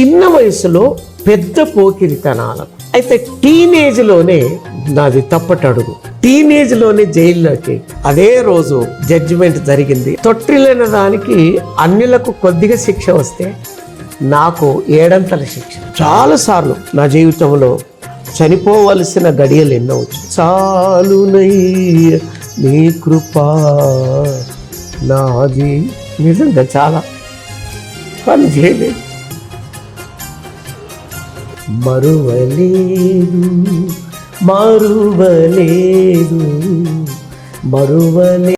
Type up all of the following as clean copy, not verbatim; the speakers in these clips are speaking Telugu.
చిన్న వయసులో పెద్ద పోకిరితనాలకు. అయితే టీనేజ్లోనే నాది తప్పటడుగు. టీనేజ్లోనే జైల్లోకి అదే రోజు జడ్జిమెంట్ జరిగింది. తొట్టిల్లిన దానికి అన్యులకు కొద్దిగా శిక్ష వస్తే నాకు 7 శిక్ష. చాలాసార్లు నా జీవితంలో చనిపోవలసిన గడియలు ఎన్నో వచ్చాయి. చాలునయ్య నీ కృపా నాది. నిజంగా చాలా పని చేయలేదు. మరువలేదు మరువలేదు మరువలే.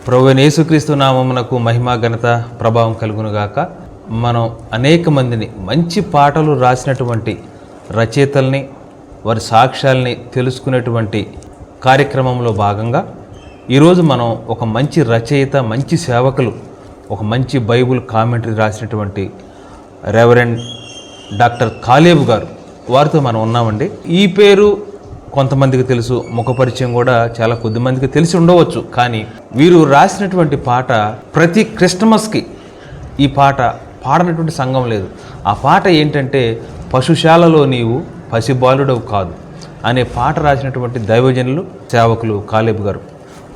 ప్రభువైన యేసుక్రీస్తు నామమునకు మహిమ ఘనత ప్రభావం కలుగునుగాక. మనం అనేక మందిని మంచి పాటలు రాసినటువంటి రచయితల్ని వారి సాక్ష్యాల్ని తెలుసుకునేటువంటి కార్యక్రమంలో భాగంగా ఈరోజు మనం ఒక మంచి రచయిత, మంచి సేవకులు, ఒక మంచి బైబుల్ కామెంటరీ రాసినటువంటి రెవరెండ్ డాక్టర్ కాలేబు గారు, వారితో మనం ఉన్నామండి. ఈ పేరు కొంతమందికి తెలుసు, ముఖపరిచయం కూడా చాలా కొద్ది మందికి తెలిసి ఉండవచ్చు. కానీ వీరు రాసినటువంటి పాట ప్రతి క్రిస్టమస్కి ఈ పాట పాడనటువంటి సంఘం లేదు. ఆ పాట ఏంటంటే పశుశాలలో నీవు పసిబాలుడవు కాదు అనే పాట రాసినటువంటి దైవజనులు, సేవకులు కాలేబు గారు.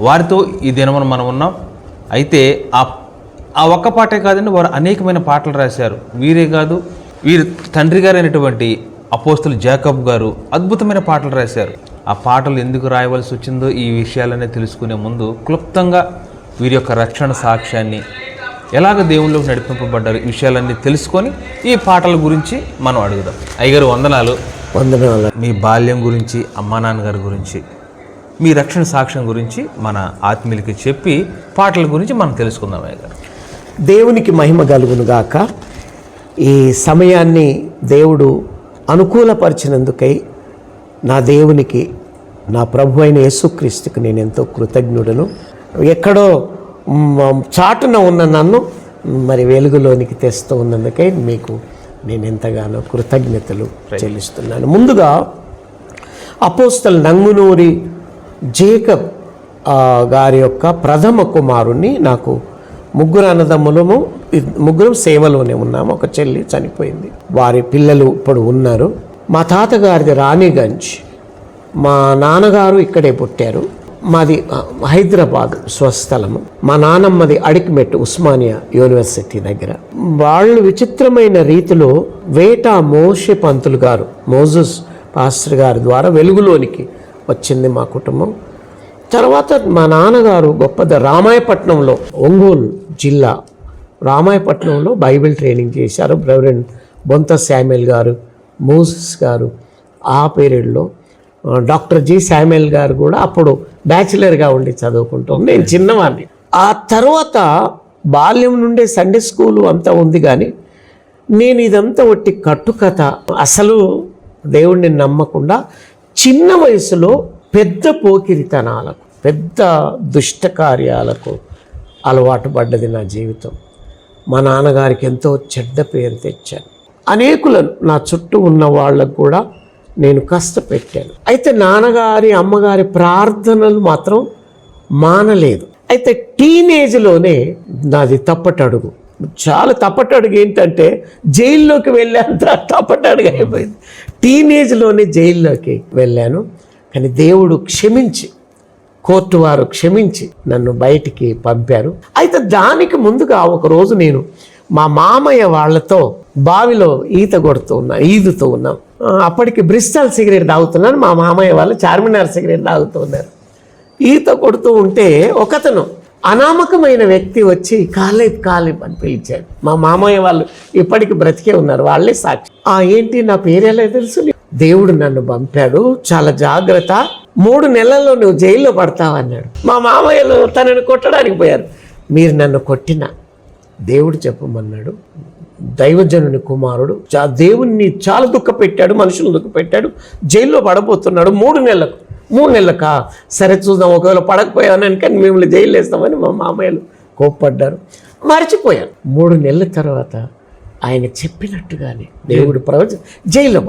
వారితో ఈ దినమున మనం ఉన్నాం. అయితే ఆ ఒక్క పాటే కాదండి, వారు అనేకమైన పాటలు రాశారు. వీరే కాదు, వీరి తండ్రి గారైనటువంటి అపోస్తలు జాకబ్ గారు అద్భుతమైన పాటలు రాశారు. ఆ పాటలు ఎందుకు రాయవలసి వచ్చిందో ఈ విషయాలనే తెలుసుకునే ముందు క్లుప్తంగా వీరి యొక్క రక్షణ సాక్ష్యాన్ని, ఎలాగ దేవుళ్ళలోకి నడిపింపబడ్డారు, ఈ విషయాలన్నీ తెలుసుకొని ఈ పాటల గురించి మనం అడుగుదాం. అయ్యగారు వందనాలు. వందనాలు. మీ బాల్యం గురించి, అమ్మా నాన్నగారి గురించి, మీ రక్షణ సాక్ష్యం గురించి మన ఆత్మీయులకి చెప్పి పాటల గురించి మనం తెలుసుకుందాం. అయ్యగారు దేవునికి మహిమ కలుగునుగాక. ఈ సమయాన్ని దేవుడు అనుకూలపరిచినందుకై నా దేవునికి, నా ప్రభు అయిన యేసుక్రీస్తుకి నేను ఎంతో కృతజ్ఞుడను. ఎక్కడో చాటున ఉన్న నన్ను మరి వెలుగులోనికి తెస్తూ ఉన్నందుకై మీకు నేను ఎంతగానో కృతజ్ఞతలు చెల్లిస్తున్నాను. ముందుగా అపోస్తలు నంగునూరి జేకబ్ గారి యొక్క ప్రథమ కుమారుణ్ణి, నాకు 3 అన్నదమ్ములము, 3 సేవలోనే ఉన్నాము. ఒక చెల్లి చనిపోయింది. వారి పిల్లలు ఇప్పుడు ఉన్నారు. మా తాతగారిది రాణిగంజ్, మా నాన్నగారు ఇక్కడే పుట్టారు. మాది హైదరాబాద్ స్వస్థలము. మా నాన్నమ్మది అడిక్మెట్ ఉస్మానియా యూనివర్సిటీ దగ్గర. వాళ్ళు విచిత్రమైన రీతిలో వేట మోషే పంతులు గారు, మోజస్ పాస్టర్ గారి ద్వారా వెలుగులోనికి వచ్చింది మా కుటుంబం. తర్వాత మా నాన్నగారు రామాయపట్నంలో, ఒంగోలు జిల్లా రామాయపట్నంలో బైబిల్ ట్రైనింగ్ చేశారు. రెవరెండ్ బొంత శామ్యుల్ గారు, మోసెస్ గారు ఆ పీరియడ్లో. డాక్టర్ జి శామ్యుల్ గారు కూడా అప్పుడు బ్యాచిలర్గా ఉండి చదువుకుంటాం. నేను చిన్నవాడిని. ఆ తర్వాత బాల్యం నుండే సండే స్కూలు అంతా ఉంది. కానీ నేను ఇదంతా ఒట్టి కట్టుకథ, అసలు దేవుణ్ణి నమ్మకుండా చిన్న వయసులో పెద్ద పోకిరితనాలకు, పెద్ద దుష్ట కార్యాలకు అలవాటు పడ్డది నా జీవితం. మా నాన్నగారికి ఎంతో చెడ్డ పేరు తెచ్చాను. అనేకులను నా చుట్టూ ఉన్న వాళ్ళకు కూడా నేను కష్టపెట్టాను. అయితే నాన్నగారి, అమ్మగారి ప్రార్థనలు మాత్రం మానలేదు. అయితే టీనేజ్లోనే నాది తప్పటడుగు. చాలా తప్పటడుగు. ఏంటంటే జైల్లోకి వెళ్ళేంత తప్పటడుగు అయిపోయింది. టీనేజ్లోనే జైల్లోకి వెళ్ళాను. కానీ దేవుడు క్షమించి, కోర్టు వారు క్షమించి నన్ను బయటికి పంపారు. అయితే దానికి ముందుగా ఒకరోజు నేను మా మామయ్య వాళ్ళతో బావిలో ఈదుతూ ఉన్నాం. అప్పటికి బ్రిస్టల్ సిగరెట్ తాగుతున్నాను. మా మామయ్య వాళ్ళు చార్మినార్ సిగరెట్ తాగుతూ ఉన్నారు. ఈత కొడుతూ ఉంటే ఒకతను అనామకమైన వ్యక్తి వచ్చి కాలేబ్ అని పిలిచాడు. మా మామయ్య వాళ్ళు ఇప్పటికి బ్రతికే ఉన్నారు, వాళ్ళే సాక్షి. ఏంటి నా పేరు ఎలా తెలుసు? దేవుడు నన్ను పంపాడు, చాలా జాగ్రత్త, 3 నెలల్లో నువ్వు జైల్లో పడతావు అన్నాడు. మా మామయ్యలు తనని కొట్టడానికి పోయారు. మీరు నన్ను కొట్టిన దేవుడు చెప్పమన్నాడు, దైవజనుని కుమారుడు దేవుణ్ణి చాలా దుఃఖపెట్టాడు, మనుషులను దుఃఖపెట్టాడు, జైల్లో పడబోతున్నాడు 3 నెలలకు. 3 నెలలకా? సరే చూద్దాం, ఒకవేళ పడకపోయానని కానీ మిమ్మల్ని జైలు వేస్తామని మా మామయ్యలు కోప్పడ్డారు. మర్చిపోయాను. 3 నెలల తర్వాత ఆయన చెప్పినట్టుగానే దేవుడు జైల్లో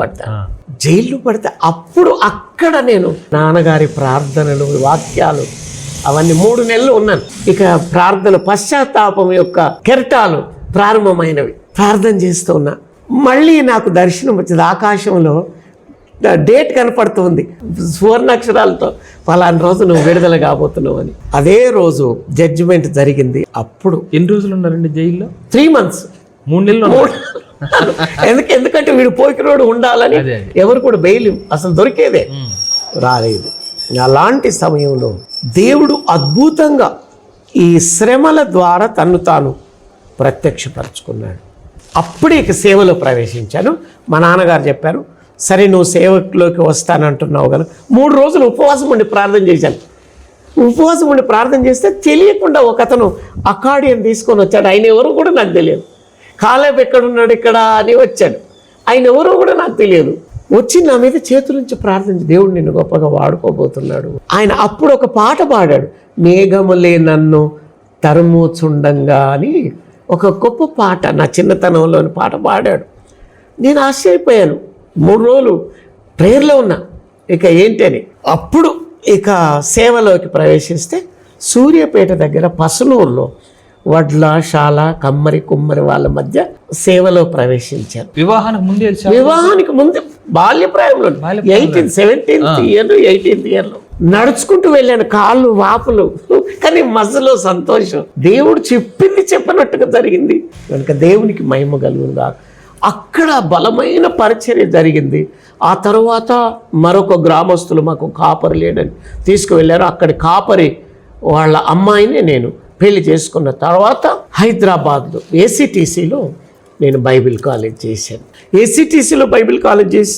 పడితే అప్పుడు అక్కడ నేను నాన్నగారి ప్రార్థనలు, వాక్యాలు అవన్నీ 3 నెలలు ఉన్నాను. ఇక ప్రార్థన, పశ్చాత్తాపం యొక్క కెరటాలు ప్రారంభమైనవి. ప్రార్థన చేస్తూ ఉన్నా. మళ్ళీ నాకు దర్శనం వచ్చింది. ఆకాశంలో డేట్ కనపడుతుంది సువర్ణాక్షరాలతో, ఫలానా రోజు నువ్వు విడుదల కాబోతున్నావు అని. అదే రోజు జడ్జిమెంట్ జరిగింది. అప్పుడు ఎన్ని రోజులు ఉన్నారండి జైల్లో? 3 months. 3 నెలలు. ఎందుకంటే వీడు పోకిరోడు ఉండాలని ఎవరు కూడా బెయిల్ అసలు దొరికేదే రాలేదు. అలాంటి సమయంలో దేవుడు అద్భుతంగా ఈ శ్రమల ద్వారా తన్ను తాను ప్రత్యక్షపరచుకున్నాడు. అప్పుడే ఇక సేవలో ప్రవేశించాను. మా నాన్నగారు చెప్పారు, సరే నువ్వు సేవలోకి వస్తానంటున్నావు కదా. 3 రోజులు ఉపవాసం ఉండి ప్రార్థన చేశాను. ఉపవాసం ఉండి ప్రార్థన చేస్తే తెలియకుండా ఒక అతను అకార్డియన్ తీసుకొని వచ్చాడు. ఆయన ఎవరో కూడా నాకు తెలియదు. కాలేబ్ ఎక్కడున్నాడు ఇక్కడ అని వచ్చాడు. ఆయన ఎవరో కూడా నాకు తెలియదు. వచ్చి నా మీద చేతులుంచి ప్రార్థించి, దేవుడు నిన్ను గొప్పగా వాడుకోబోతున్నాడు. ఆయన అప్పుడు ఒక పాట పాడాడు, మేఘములే నన్ను తరుముచుండంగా అని ఒక గొప్ప పాట, నా చిన్నతనంలోని పాట పాడాడు. నేను ఆశ్చర్యపోయాను. 3 రోజులు ప్రేయర్లో ఉన్నా. ఇక ఏంటి అని అప్పుడు ఇక సేవలోకి ప్రవేశిస్తే సూర్యాపేట దగ్గర పసనూరులో వడ్ల కమ్మరి కుమ్మరి వాళ్ళ మధ్య సేవలో ప్రవేశించాను. వివాహానికి ముందే బాల్యప్రాయంలో 17th year 18th year నడుచుకుంటూ వెళ్ళాను. కాళ్ళు వాపులు, కానీ మధ్యలో సంతోషం. దేవుడు చెప్పింది చెప్పనట్టుగా జరిగింది కనుక దేవునికి మహిమ కలుగునుగా. అక్కడ బలమైన పరిచర్య జరిగింది. ఆ తర్వాత మరొక గ్రామస్తులు మాకు కాపరి లేడని తీసుకువెళ్ళారు. అక్కడి కాపరి వాళ్ళ అమ్మాయిని నేను పెళ్లి చేసుకున్న తర్వాత హైదరాబాద్లో ఏసీటీసీలో నేను బైబిల్ కాలేజ్ చేశాను. ఏసీటీసీలో బైబిల్ కాలేజ్ చేసి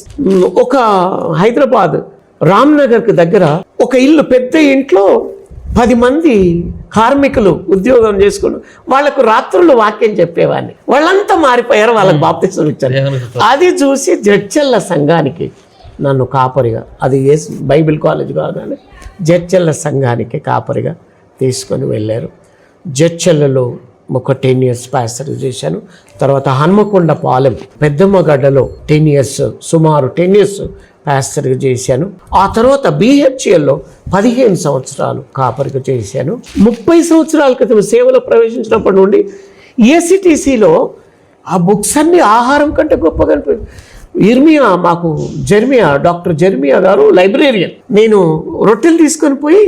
ఒక హైదరాబాద్ రామ్నగర్కి దగ్గర ఒక ఇల్లు, పెద్ద ఇంట్లో 10 మంది కార్మికులు ఉద్యోగం చేసుకుని వాళ్ళకు రాత్రులు వాక్యం చెప్పేవాడిని. వాళ్ళంతా మారిపోయారు, వాళ్ళకి బాప్తిస్మం ఇచ్చారు. అది చూసి జడ్చల్ల సంఘానికి నన్ను కాపరిగా, అది బైబిల్ కాలేజ్ కాగానే జడ్చల్ల సంఘానికి కాపరిగా తీసుకొని వెళ్ళారు. జడ్చల్లలో ఒక 10 years పాస్టర్ చేశాను. తర్వాత హన్మకొండ పాలెం పెద్దమ్మగడ్డలో 10 years, సుమారు 10 years పాస్టర్గా చేశాను. ఆ తర్వాత BHLలో 15 సంవత్సరాలు కాపరిగా చేశాను. 30 సంవత్సరాల క్రితం సేవలో ప్రవేశించినప్పటి నుండి ఏసీటీసీలో ఆ బుక్స్ అన్ని ఆహారం కంటే గొప్పగా ఇర్మియా, మాకు డాక్టర్ జెర్మియా గారు లైబ్రేరియన్. నేను రొట్టెలు తీసుకొని పోయి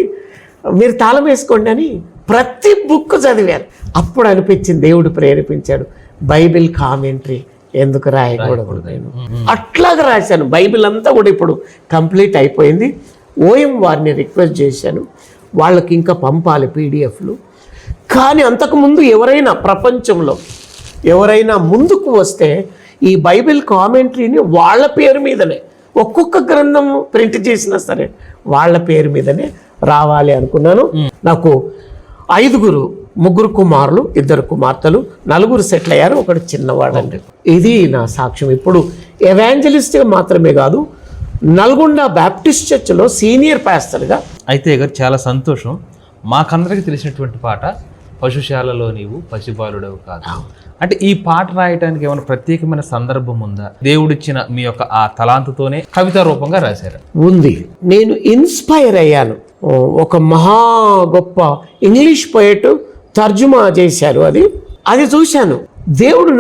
మీరు తాళం వేసుకోండి అని ప్రతి బుక్ చదివాను. అప్పుడు అనిపించింది, దేవుడు ప్రేరేపించాడు, బైబిల్ కామెంటరీ ఎందుకు రాయకూడదు. నేను అట్లాగా రాశాను. బైబిల్ అంతా కూడా ఇప్పుడు కంప్లీట్ అయిపోయింది. OM వారిని రిక్వెస్ట్ చేశాను, వాళ్ళకి ఇంకా పంపాలి PDFలు. కానీ అంతకుముందు ఎవరైనా ప్రపంచంలో ఎవరైనా ముందుకు వస్తే ఈ బైబిల్ కామెంటరీని వాళ్ళ పేరు మీదనే, ఒక్కొక్క గ్రంథం ప్రింట్ చేసినా సరే వాళ్ళ పేరు మీదనే రావాలి అనుకున్నాను. నాకు 3 కుమారులు, 2 కుమార్తెలు, 4 సెటిల్ అయ్యారు, ఒకడు చిన్నవాడండి. ఇది నా సాక్ష్యం. ఇప్పుడు ఎవాంజలిస్ట్గా మాత్రమే కాదు, నల్గొండ బ్యాప్టిస్ట్ చర్చ్లో సీనియర్ పాస్టర్గా. అయితే గారు చాలా సంతోషం. మాకందరికి తెలిసినటువంటి పాట పశుశాలలో నీవు పసిబాలుడవు కాదు. అంటే ఈ పాట రాయటానికి ఏమైనా ప్రత్యేకమైన సందర్భం ఉందా? దేవుడిచ్చిన మీ యొక్క ఆ తలాంతుతోనే కవితా రూపంగా రాశారు? ఉంది. నేను ఇన్స్పైర్ అయ్యాను. ఒక మహా గొప్ప ఇంగ్లీష్ పోయెట్ తర్జుమా చేశారు. అది చూశాను. దేవుడు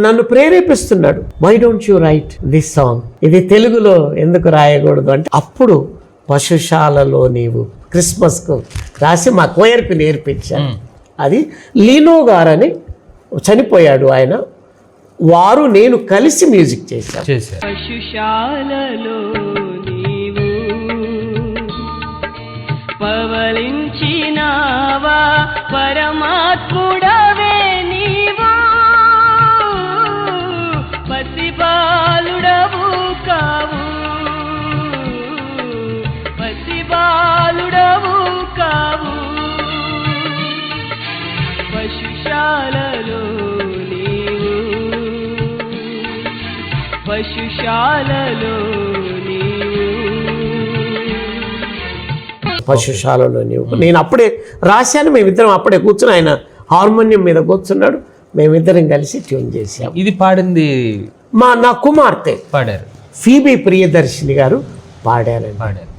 నన్ను ప్రేరేపిస్తున్నాడు, why don't you write this song, ఇది తెలుగులో ఎందుకు రాయకూడదు అంటే, అప్పుడు పశుశాలలో నీవు క్రిస్మస్కు రాసి మా కోయర్కి నేర్పించాను. అది లీనో గారని చనిపోయాడు ఆయన, వారు నేను కలిసి మ్యూజిక్ చేశాను. పశుశాలలో నీవు పవలించినావా పరమాత్ముడవే నీవు, పసిబాలుడవు కావు, పసిబా పశుశాలలో పశుశాలలో నీవు. నేను అప్పుడే రాశాను, మేమిద్దరం అప్పుడే కూర్చుని, ఆయన హార్మోనియం మీద కూర్చున్నాడు, మేమిద్దరం కలిసి ట్యూన్ చేసాం. ఇది పాడింది నా కుమార్తె పాడారు, ఫీబీ ప్రియదర్శిని గారు పాడారండి. పాడారు.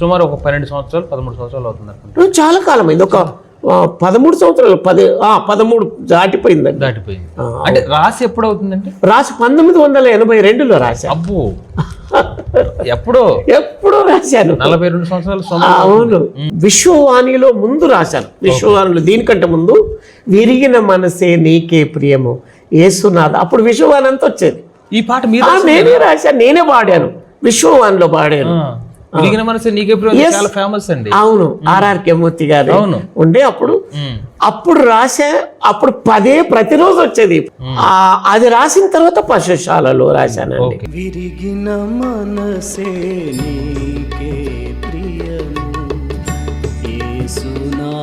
సుమారు ఒక 12 సంవత్సరాలు 13 సంవత్సరాలు అవుతుంది అనుకుంటా. చాలా కాలం అయింది, ఒక 13 సంవత్సరాలు 13 దాటిపోయిందండి. దాటిపోయింది. అంటే రాసి ఎప్పుడు అవుతుందంటే రాసి 1982లో రాశాను. అబ్బో, ఎప్పుడో రాశాను, 42 సంవత్సరాలు. అవును, విశ్వవాణిలో ముందు రాశాను. విశ్వవాణిలో దీనికంటే ముందు విరిగిన మనసే నీకే ప్రియము యేసునాథ, అప్పుడు విశ్వవాణి అంతా వచ్చేది. ఈ పాట మీరు నేనే రాశాను, నేనే పాడాను, విశ్వవాణిలో పాడాను. విరిగిన మనసే నీకే ప్రియం చాలా ఫేమస్ అండి. అవును, ఆర్ఆర్కే మూర్తి గారు ఉండే అప్పుడు రాసా. అప్పుడు ప్రతిరోజు వచ్చేది. అది రాసిన తర్వాత పశుశాలలో రాశానండి. విరిగిన మనసే నీకే ప్రియము యేసునాథా,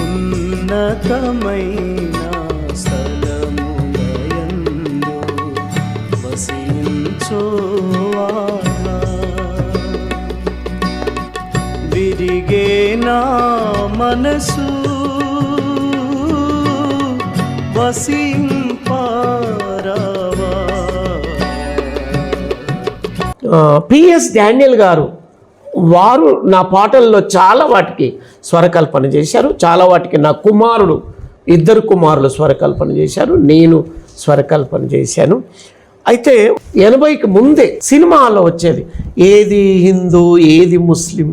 ఉన్నతమైన స్థలములయందు వసించువాడా, విరిగే నా మనసు వసింపరావా. పిఎస్ డానియల్ గారు వారు నా పాటల్లో చాలా వాటికి స్వరకల్పన చేశారు. చాలా వాటికి నా కుమారుడు, 2 కుమారులు స్వరకల్పన చేశారు, నేను స్వరకల్పన చేశాను. అయితే 80కి ముందే సినిమాలో వచ్చేది, ఏది హిందూ ఏది ముస్లిం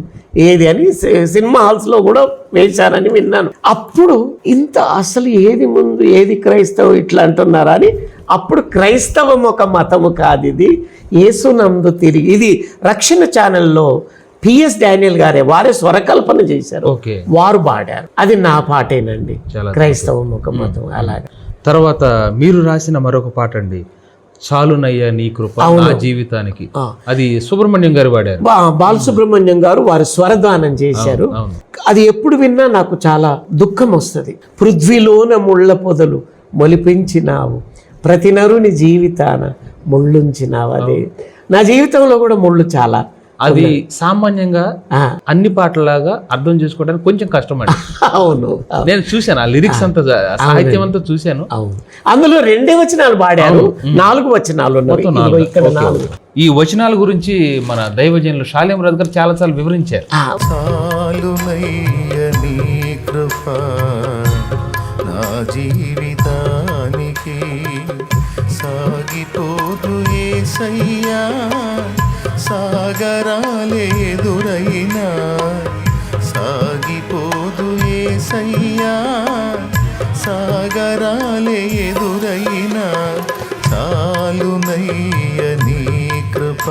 ఏది అని సినిమా హాల్స్లో కూడా వేశారని విన్నాను. అప్పుడు ఇంత అసలు ఏది ముందు ఏది క్రైస్తవం ఇట్లా అంటున్నారా అని, అప్పుడు క్రైస్తవం ఒక మతము కాదు, ఇది యేసునందు తిరిగి, ఇది రక్షణ ఛానల్లో పిఎస్ డానియల్ గారే వారే స్వరకల్పన చేశారు, వారు పాడారు. అది నా పాటేనండి, క్రైస్తవం ఒక మతం. అలాగే తర్వాత మీరు రాసిన మరొక పాట అండి, చాలునయ్యా నీ కృప నా జీవితానికి, అది సుబ్రహ్మణ్యం గారు పాడారు. బాలసుబ్రహ్మణ్యం గారు వారు స్వరదానం చేశారు. అది ఎప్పుడు విన్నా నాకు చాలా దుఃఖం వస్తుంది. పృథ్వీలోన ముళ్ళ పొదలు మొలిపించినావు, ప్రతి నరుని జీవితాన ముళ్ళుంచినావు. అది నా జీవితంలో కూడా ముళ్ళు చాలా. అది సామాన్యంగా అన్ని పాటలాగా అర్థం చేసుకోవడానికి కొంచెం కష్టం అండి. అవును, నేను చూశాను ఆ లిరిక్స్ అంతా, సాహిత్యం అంతా చూశాను. అవును, అందులో 2 వచనాలు పాడారు, 4 వచనాలు ఉన్నాయి. ఇక్కడ 4. ఈ వచనాల గురించి మన దైవజనులు షాలేం రాజు గారు చాలా చాలా వివరించారు. చాలునయ్య నీ కృప నా జీవితానికి, సాగిపోదు యేసయ్యా సాగరాలే ఎదురైనా, సాగిపోదు యేసయ్యా సాగరాలే ఎదురైనా, చాలునయ్య నీ కృప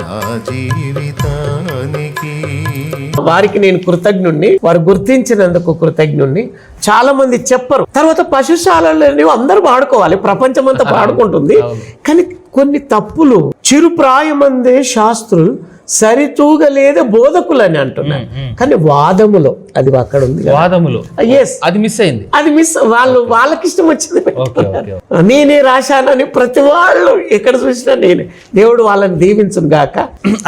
నా జీవితానికి. వారికి నేను కృతజ్ఞుణ్ణి, వారు గుర్తించినందుకు కృతజ్ఞుణ్ణి. చాలా మంది చెప్పరు. తర్వాత పశుశాలలో అందరూ పాడుకోవాలి, ప్రపంచమంతా పాడుకుంటుంది. కానీ కొన్ని తప్పులు చిరుప్రాయమందే శాస్త్రులు సరితూగలేదే బోధకులు అని అంటున్నారు. కానీ వాదములో అది అక్కడ ఉంది, వాదములో అది మిస్ అయింది. అది మిస్, వాళ్ళకి ఇష్టం వచ్చింది. నేనే రాశానని ప్రతి వాళ్ళు ఎక్కడ చూసినా నేనే. దేవుడు వాళ్ళని దీవించును గాక.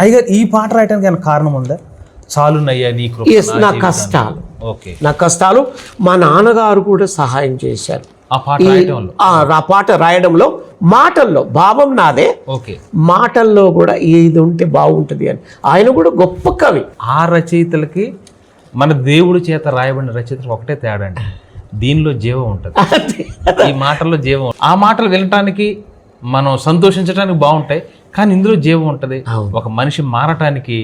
అయితే ఈ పాట రాయడానికి కారణం ఉందా? చాలునయ్యా నీ కృప నా కష్టాలు, నా కష్టాలు. మా నాన్నగారు కూడా సహాయం చేశారు ఆ పాట రాయడంలో. మాటల్లో భావం నాదే, మాటల్లో కూడా ఇది ఉంటే బాగుంటుంది అని. ఆయన కూడా గొప్ప కవి. ఆ రచయితలకి మన దేవుడి చేత రాయబడిన రచయితలు ఒకటే తేడా అండి, దీనిలో జీవం ఉంటుంది, ఈ మాటల్లో జీవం. ఆ మాటలు వినటానికి మనం సంతోషించడానికి బాగుంటాయి, కానీ ఇందులో జీవం ఉంటుంది. ఒక మనిషి మారటానికి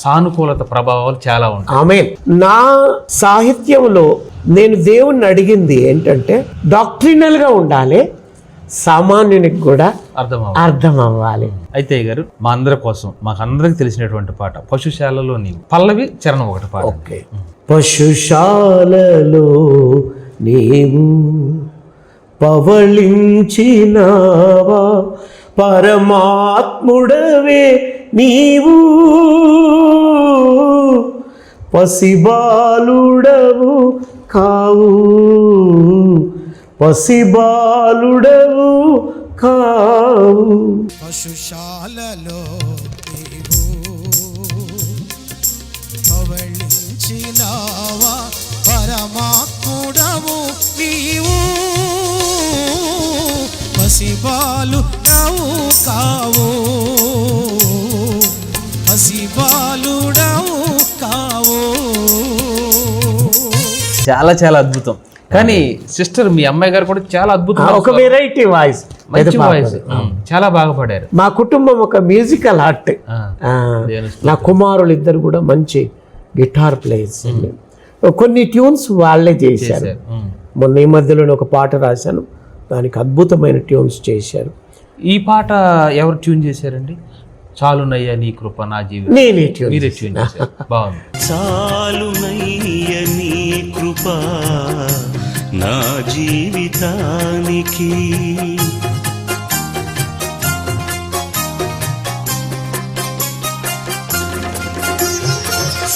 సానుకూలత ప్రభావాలు చాలా ఉంటాయి. ఆమేన్. నా సాహిత్యంలో నేను దేవుణ్ణి అడిగింది ఏంటంటే, డాక్ట్రినల్ గా ఉండాలి, సామాన్యునికి కూడా అర్థం అవ్వాలి. అయితే గారు, మా అందరి కోసం, మాకు అందరికి తెలిసినటువంటి పాట పశుశాలలో నీవు, పల్లవి చరణం ఒకటి పాట. ఓకే. పశుశాలలో నీవు పవళించినావా, పరమాత్ముడవే నీవు, పసిబాలుడవు కావు, పసిబాలుడవు కావు. పశుశాలలో నీవు పవళించినావా, పరమాత్ముడవు నీవు. పసిబాలుడవు కావు, పసిబాలుడవు కావు. చాలా చాలా అద్భుతం. కానీ సిస్టర్ మీ అమ్మాయి గారు కూడా చాలా అద్భుతం, ఒక వెరైటీ వాయిస్, మంచి వాయిస్, చాలా బాగా పాడారు. మా కుటుంబం ఒక మ్యూజికల్ ఆర్ట్. నా కుమారులు ఇద్దరు కూడా మంచి గిటార్ ప్లేయర్స్. కొన్ని ట్యూన్స్ వాళ్ళే చేశారు. మొన్న ఈ మధ్యలోనే ఒక పాట రాశాను, దానికి అద్భుతమైన ట్యూన్స్ చేశారు. ఈ పాట ఎవరు ట్యూన్ చేశారండి? చాలునయ్యా నీ కృప నా జీవితం, నేనే ట్యూన్ మీరే ట్యూన్ చేశారు. బాగుంది. చాలునయ్య నీ కృప నా జీవితానికి,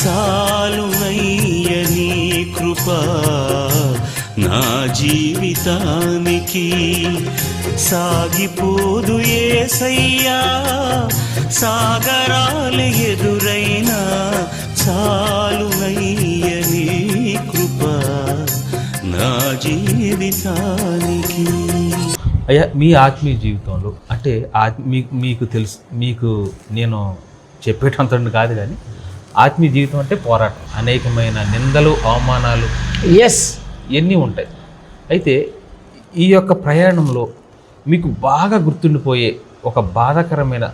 చాలునయ్య నీ కృప నా జీవితానికి. సాగిపోదు యేసయ్యా సాగరాలు ఎదురైనా, చాలునయ్య నీ కృప నా జీవితానికి. అయ్యా, మీ ఆత్మీయ జీవితంలో అంటే మీకు తెలుసు, మీకు నేను చెప్పేటంత కాదు కానీ ఆత్మీయ జీవితం అంటే పోరాటం, అనేకమైన నిందలు, అవమానాలు, ఎస్, ఇవన్నీ ఉంటాయి. అయితే ఈ యొక్క ప్రయాణంలో మీకు బాగా గుర్తుండిపోయే ఒక బాధాకరమైన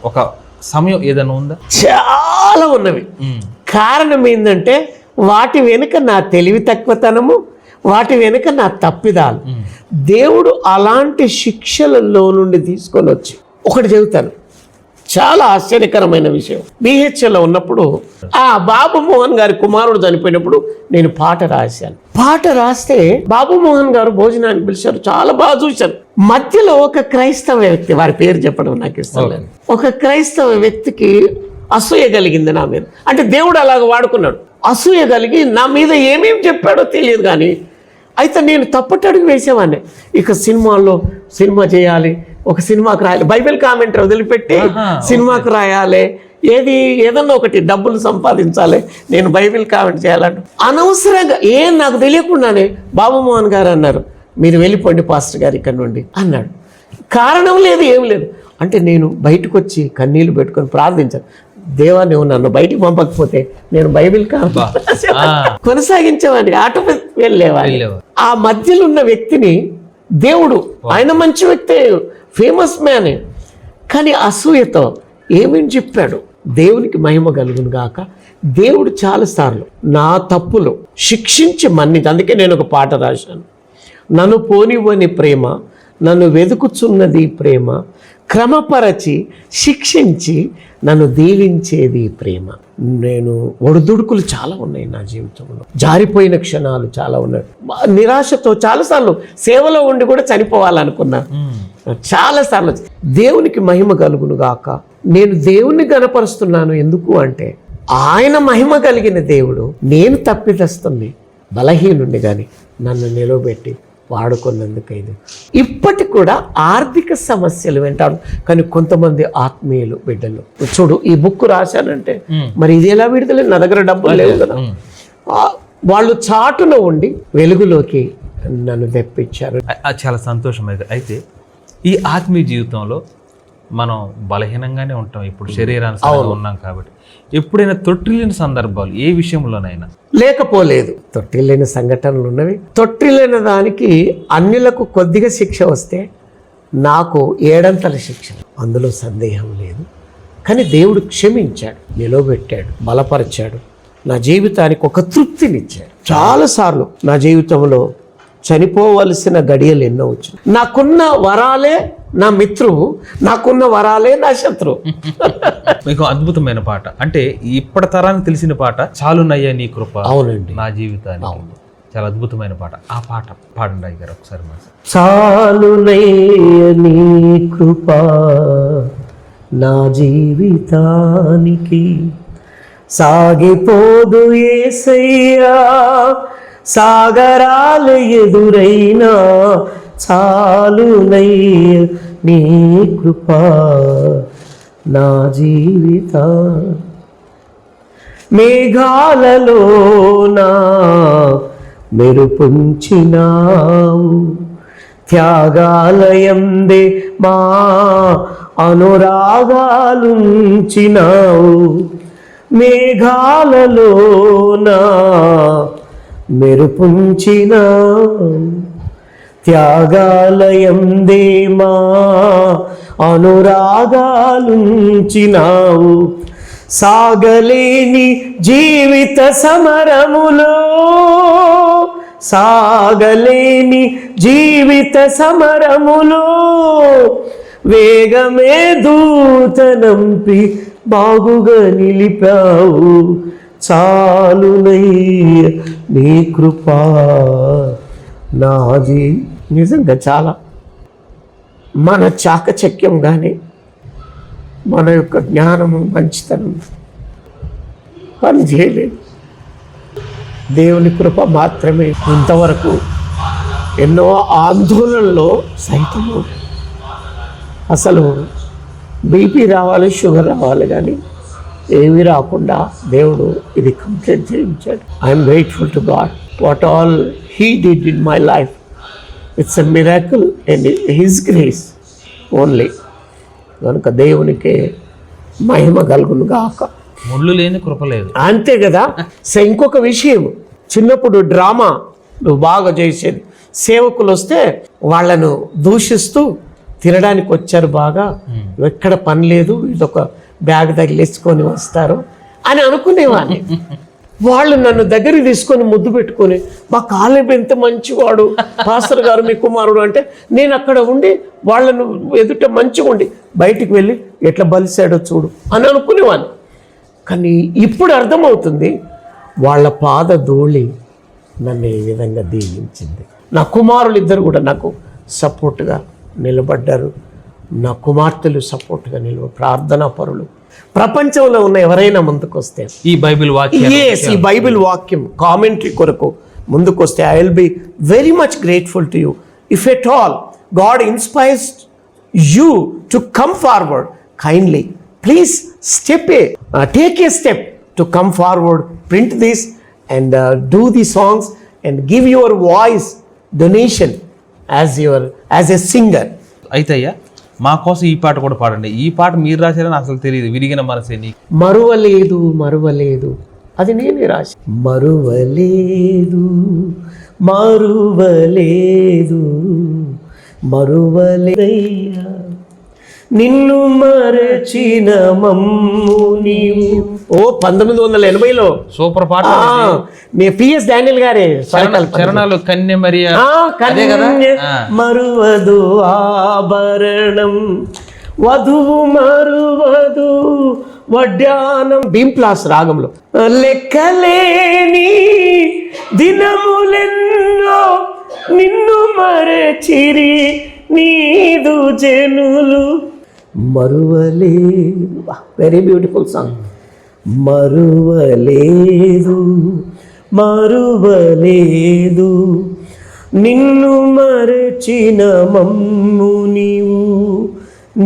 ఒక సమయం ఏదైనా ఉందా? చాలా ఉన్నవి. కారణం ఏంటంటే వాటి వెనుక నా తెలివి తక్కువతనము, వాటి వెనుక నా తప్పిదాలు. దేవుడు అలాంటి శిక్షలలో నుండి తీసుకొని వచ్చి ఒకటి చెబుతాను, చాలా ఆశ్చర్యకరమైన విషయం. BHL ఉన్నప్పుడు ఆ బాబు మోహన్ గారి కుమారుడు చనిపోయినప్పుడు నేను పాట రాశాను. పాట రాస్తే బాబు మోహన్ గారు భోజనానికి పిలిచారు, చాలా బాగా చూశారు. మధ్యలో ఒక క్రైస్తవ వ్యక్తి, వారి పేరు చెప్పడం నాకు ఇష్టం లేదు, ఒక క్రైస్తవ వ్యక్తికి అసూయ కలిగింది నా మీద. అంటే దేవుడు అలాగ వాడుకున్నాడు. అసూయ కలిగి నా మీద ఏమేమి చెప్పాడో తెలియదు కానీ, అయితే నేను తప్పటడుగు వేసేవాడిని. ఇక సినిమా చేయాలి, ఒక సినిమాకు రాయాలి, బైబిల్ కామెంట్ వదిలిపెట్టి సినిమాకు రాయాలి, ఏదన్నా ఒకటి డబ్బులు సంపాదించాలి, నేను బైబిల్ కామెంట్ చేయాలంట. అనవసరంగా నాకు తెలియకుండానే బాబు మోహన్ గారు అన్నారు, మీరు వెళ్ళిపోండి పాస్టర్ గారు ఇక్కడ నుండి అన్నాడు. కారణం లేదు, ఏం లేదు. అంటే నేను బయటకు వచ్చి కన్నీళ్లు పెట్టుకొని ప్రార్థించాను, దేవా నువ్వు నన్ను బయటికి పంపకపోతే నేను బైబిల్ కొనసాగించేవాడిని, ఆటో వెళ్ళేవాడిని. ఆ మధ్యలో ఉన్న వ్యక్తిని దేవుడు, ఆయన మంచి వ్యక్తే, ఫేమస్ మ్యానే, కానీ అసూయతో ఏమేమి చెప్పాడు. దేవునికి మహిమ కలుగును గాక. దేవుడు చాలాసార్లు నా తప్పులు శిక్షించి మన్నించి, అందుకే నేను ఒక పాట రాశాను, నన్ను పోనివ్వని ప్రేమ, నన్ను వెతుకుచున్నది ప్రేమ, క్రమపరచి శిక్షించి నన్ను దీవించేది ప్రేమ. నేను ఒడిదుడుకులు చాలా ఉన్నాయి నా జీవితంలో, జారిపోయిన క్షణాలు చాలా ఉన్నాయి. నిరాశతో చాలాసార్లు సేవలో ఉండి కూడా చనిపోవాలనుకున్నా, చాలాసార్లు. దేవునికి మహిమ కలుగును గాక. నేను దేవుణ్ణి గణపరుస్తున్నాను ఎందుకు అంటే, ఆయన మహిమ కలిగిన దేవుడు, నేను తప్పిదస్తుని బలహీనుండి కానీ నన్ను నిలవబెట్టి వాడుకున్నందుకు. ఇది ఇప్పటికి కూడా ఆర్థిక సమస్యలు వెంటాడు, కానీ కొంతమంది ఆత్మీయులు బిడ్డలు చూడు, ఈ బుక్ రాశానంటే మరి ఇది ఎలా విడుదల, నా దగ్గర డబ్బులు లేవు కదా. వాళ్ళు చాటులో ఉండి వెలుగులోకి నన్ను తెప్పించారు. చాలా సంతోషం. అయితే ఈ ఆత్మీయ జీవితంలో మనం బలహీనంగానే ఉంటాం, ఇప్పుడు శరీరానుసారంగా ఉన్నాం కాబట్టి. ఎప్పుడైనా తొట్టిల్లిన సందర్భాలు ఏ విషయంలోనైనా? లేకపోలేదు. తొట్టిల్లిన సంఘటనలు ఉన్నవి. తొట్టిల్లిన దానికి అన్యులకు కొద్దిగా శిక్ష వస్తే నాకు 7 అంతల శిక్ష, అందులో సందేహం లేదు. కానీ దేవుడు క్షమించాడు, నిలవబెట్టాడు, బలపరిచాడు, నా జీవితానికి ఒక తృప్తినిచ్చాడు. చాలాసార్లు నా జీవితంలో చనిపోవలసిన గడియలు ఎన్నో వచ్చినాయి. నాకున్న వరాలే నా మిత్రువు, నాకున్న వరాలే నా శత్రువు. మీకు అద్భుతమైన పాట, అంటే ఇప్పటి తరానికి తెలిసిన పాట, చాలునయ్యా నీ కృప. అవునండి, నా జీవితానికి. చాలా అద్భుతమైన పాట. ఆ పాట పాడండి అయ్యారు ఒకసారి. చాలునయ్యా నీ కృప నా జీవితానికి, సాగిపోదు యేసయ్యా సాగరాలు ఎదురైనా చాలునయ్య నీ కృప నా జీవిత. మేఘాలలోనా మెరుపుంచినావు, త్యాగాలయందే మా అనురాగాలుంచినావు. మేఘాలలోనా మెరుపుంచినావు, త్యాగాలయందే మా అనురాగాలుంచినావు. సాగలేని జీవిత సమరములో, సాగలేని జీవిత సమరములో వేగమే దూతనంపి బాగుగా నిలిపావు. చాలునయ్య నీ కృపా నాది. నిజంగా చాలా మన చాకచక్యం కానీ మన యొక్క జ్ఞానము మంచితనం పని చేయలేదు. దేవుని కృప మాత్రమే. ఇంతవరకు ఎన్నో ఆందోళనలో సైతము అసలు బీపీ రావాలి, షుగర్ రావాలి, కానీ ఏమీ రాకుండా దేవుడు ఇది కంప్లీట్ చేయించాడు. I'm grateful to God what all he did in my life. It's a miracle and his grace only. కనుక దేవునికి మహిమ కలుగును గాక. ముళ్ళు లేని కృప లేదు. అంతే కదా. ఇంకొక విషయం, చిన్నప్పుడు డ్రామా నువ్వు బాగా చేసేది, సేవకులు వస్తే వాళ్ళను దూషిస్తూ తినడానికి వచ్చారు, బాగా ఎక్కడ పని లేదు, ఇదొక బ్యాగ్ తగిలేసుకొని వస్తారు అని అనుకునేవాడిని. వాళ్ళు నన్ను దగ్గరికి తీసుకొని ముద్దు పెట్టుకొని, మా కాలేబు ఎంత మంచివాడు పాస్టర్ గారు మీ కుమారుడు అంటే, నేను అక్కడ ఉండి వాళ్ళను ఎదుట మంచిగా ఉండి బయటికి వెళ్ళి ఎట్లా బలిసాడో చూడు అని అనుకునేవాడిని. కానీ ఇప్పుడు అర్థమవుతుంది, వాళ్ళ పాద ధూళి నన్ను ఈ విధంగా దీవించింది. నా కుమారులు ఇద్దరు కూడా నాకు సపోర్ట్గా నిలబడ్డారు. నా కుమార్తెలు సపోర్ట్గా ప్రార్థనా పరులు. ప్రపంచంలో ఉన్న ఎవరైనా ముందుకు వస్తే ఈ బైబిల్ వాక్యం, ఈ బైబిల్ వాక్యం కామెంటరీ కొరకు ముందుకు వస్తే, I will be very much grateful to you. If at all God inspires you to come forward, kindly please take a step to come forward, print this and do the songs and give your voice donation as a singer. అయితే అయ్యా మా కోసం ఈ పాట కూడా పాడండి. ఈ పాట మీరు రాశారని అసలు తెలియదు. విరిగిన మనసే నీకు. మరువలేదు మరువలేదు అది నేనే రాసి. మరువలేదు మరువలేదు మరువలేదయ్యా నిన్ను మరచిన మమ్ము నీవు. 1980లో సూపర్ పాట. మీ పిఎస్ డానియల్ గారే చరణాలు. కన్య మరియా మరువదు ఆభరణం, వధువు మరువదు వడ్డానం. భీంప్లాస్ రాగంలో లెక్కలేని దినములెన్నో నిన్ను మరచిరి నీదు జనులు. మరువలేదు, వెరీ బ్యూటిఫుల్ సాంగ్. మరువలేదు మరువలేదు నిన్ను మరచిన మమ్ము నీవు,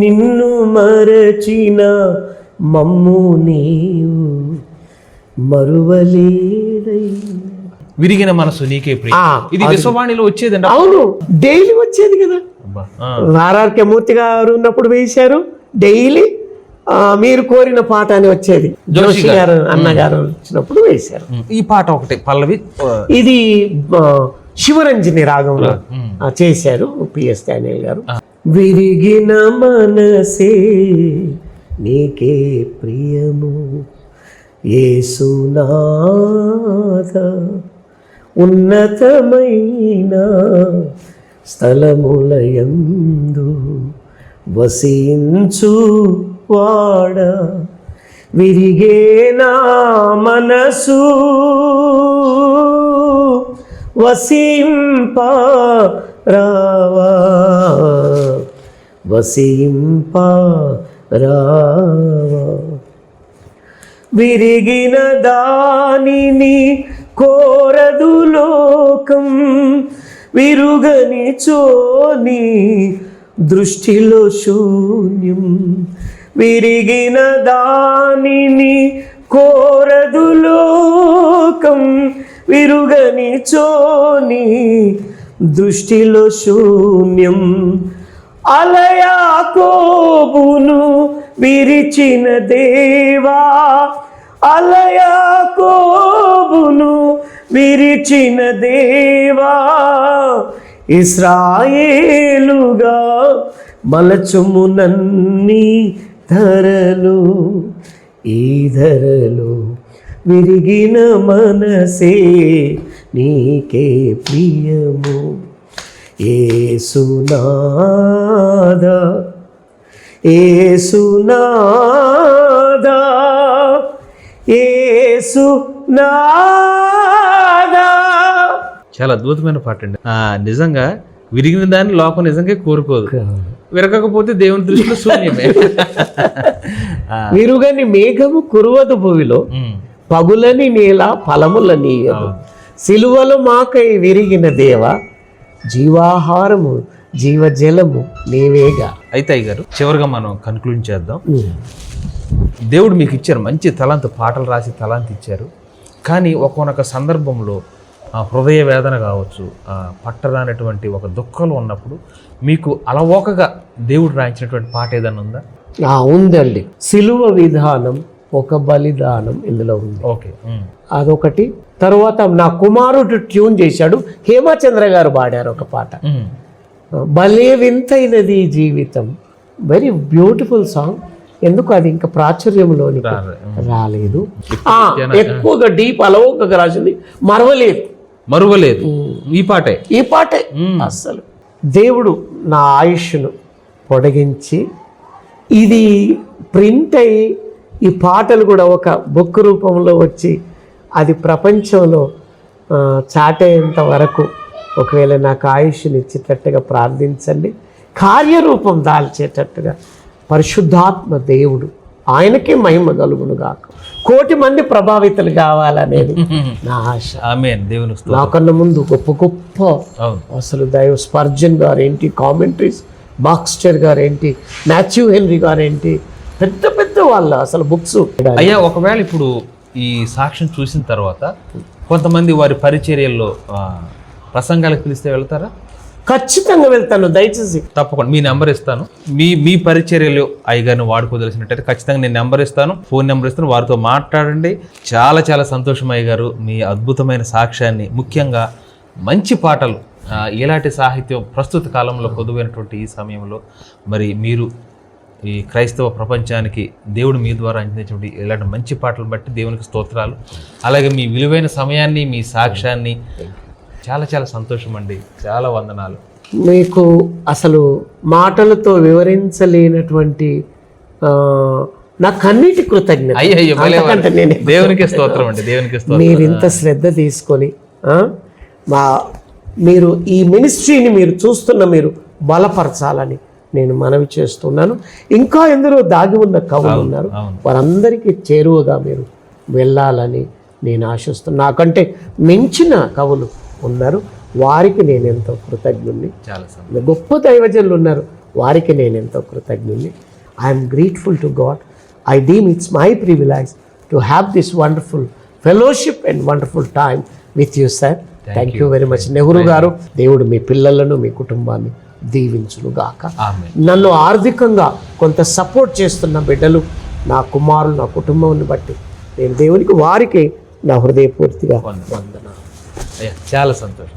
నిన్ను మరచిన మమ్ము నీవు మరువలేదయ్యా. విరిగిన మనసు నీకే ప్రియ. ఇది విశ్వవాణిలో వచ్చేదండి. అవును, డైలీ వచ్చేది కదా. ఆర్ఆర్కే మూర్తి గారు ఉన్నప్పుడు వేశారు డైలీ. మీరు కోరిన పాట అని వచ్చేది. జోషి గారు అన్నగారు వచ్చినప్పుడు వేశారు. ఈ పాట ఒకటి పల్లవి. ఇది శివరంజని రాగంలో చేశారు పిఎస్ డానియల్ గారు. విరిగిన మనసే నీకే ప్రియము యేసునాథ, ఉన్నతమైన స్థలములయందు వసించు వాడ. విరిగే నా మనసు వసింప రావా, వసింప రావా. విరిగిన దానిని కోరదు లోకం, విరుగని చోని దృష్టిలో శూన్యం. విరిగిన దానిని కోరదు లోకం, విరుగని చోని దృష్టిలో శూన్యం. అలయాకోబును విరిచిన దేవా, అలయాకోబును విరిచిన దేవా, ఇశ్రాయేలుగా మలచుము నన్ని ధరలు. ఈ ధరలు విరిగిన మనసే నీకే ప్రియము. యేసునాదా, యేసునాదా, యేసునాదా. చాలా అద్భుతమైన పాట అండి. నిజంగా విరిగిన దాన్ని లోకం నిజంగా కోరుకోదు, విరగకపోతే దేవుని దృష్టిలో శూన్యమే. విరుగని మేఘము కురువదు భూమిలో, పగులని నేల ఫలముల నీయదు. సిలువలు మాకై విరిగిన దేవ, జీవాహారము జీవజలము నీవేగా. అయితే అయ్యగారు, చివరిగా మనం కన్క్లూడ్ చేద్దాం. దేవుడు మీకు ఇచ్చారు మంచి తలాంతు, పాటలు రాసి తలాంతు ఇచ్చారు. కానీ ఒక్కొక్క సందర్భంలో హృదయ వేదన కావచ్చు, పట్టరానటువంటి ఒక దుఃఖంలో ఉన్నప్పుడు మీకు అలవోకగా దేవుడు రాయించినటువంటి పాట ఏదైనా ఉందా? ఉందండి. సిలువ విధానం ఒక బలిదానం ఇందులో ఉంది. ఓకే, అదొకటి. తర్వాత నా కుమారుడు ట్యూన్ చేశాడు, హేమచంద్ర గారు పాడారు ఒక పాట, భలే వింతైనది జీవితం. Very beautiful song. ఎందుకు అది ఇంకా ప్రాచుర్యంలోని రాలేదు. ఎక్కువగా డీప్ అలవోకగా రాసింది మరువలేదు. ఈ పాటే అసలు దేవుడు నా ఆయుష్ను పొడిగించి ఇది ప్రింట్ అయ్యి ఈ పాటలు కూడా ఒక బుక్ రూపంలో వచ్చి అది ప్రపంచంలో చాటేంత వరకు ఒకవేళ నాకు ఆయుష్ని ఇచ్చేటట్టుగా ప్రార్థించండి. కార్యరూపం దాల్చేటట్టుగా పరిశుద్ధాత్మ దేవుడు, ఆయనకే మహిమ కలుగును గాక. 1,000,000 మంది ప్రభావితులు కావాలనేది నా ఆశ. నాకన్నా ముందు గొప్ప గొప్ప అసలు దైవ స్పర్జన్ గారు ఏంటి, కామెంటరీస్ బాక్స్టర్ గారు ఏంటి, మాథ్యూ హెన్రీ గారు ఏంటి, పెద్ద పెద్ద వాళ్ళ అసలు బుక్స్. అయ్యా, ఒకవేళ ఇప్పుడు ఈ సాక్ష్యం చూసిన తర్వాత కొంతమంది వారి పరిచర్యల్లో ప్రసంగాలకు పిలిస్తే వెళ్తారా? ఖచ్చితంగా వెళ్తాను. దయచేసి తప్పకుండా మీ నెంబర్ ఇస్తాను. మీ పరిచర్యలు అయ్యగారిని వాడుకోదలిసినట్టయితే ఖచ్చితంగా నేను నెంబర్ ఇస్తాను, ఫోన్ నెంబర్ ఇస్తాను, వారితో మాట్లాడండి. చాలా చాలా సంతోషం అయ్యగారు, మీ అద్భుతమైన సాక్ష్యాన్ని, ముఖ్యంగా మంచి పాటలు, ఇలాంటి సాహిత్యం ప్రస్తుత కాలంలో కొదువైనటువంటి ఈ సమయంలో మరి మీరు ఈ క్రైస్తవ ప్రపంచానికి దేవుడు మీ ద్వారా అందించినటువంటి ఇలాంటి మంచి పాటలు బట్టి దేవునికి స్తోత్రాలు. అలాగే మీ విలువైన సమయాన్ని, మీ సాక్ష్యాన్ని చాలా చాలా సంతోషం అండి. చాలా వందనాలు. మీకు అసలు మాటలతో వివరించలేనటువంటి నా కన్నీటి కృతజ్ఞత. దేవునికి స్తోత్రం అండి, దేవునికి స్తోత్రం. మీరు ఇంత శ్రద్ధ తీసుకొని మీరు ఈ మినిస్ట్రీని మీరు చూస్తున్న మీరు బలపరచాలని నేను మనవి చేస్తున్నాను. ఇంకా ఎందరో దాగి ఉన్న కవులు ఉన్నారు, వారందరికీ చేరువగా మీరు వెళ్ళాలని నేను ఆశిస్తున్నాను. నాకంటే మించిన కవులు ఉన్నారు, వారికి నేను ఎంతో కృతజ్ఞుణ్ణి. గొప్ప దైవజనులు ఉన్నారు, వారికి నేను ఎంతో కృతజ్ఞుణ్ణి. I'm grateful to God. I deem it's my privilege to have this wonderful fellowship and wonderful time with you sir. Thank you very much. Nehru garu, దేవుడు మీ పిల్లలను మీ కుటుంబాన్ని దీవించునుగాక. నన్ను ఆర్థికంగా కొంత సపోర్ట్ చేస్తున్న బిడ్డలు, నా కుమారులు, నా కుటుంబాన్ని బట్టి నేను దేవునికి వారికి నా హృదయపూర్తిగా వందనాలు. చాలా సంతోషం.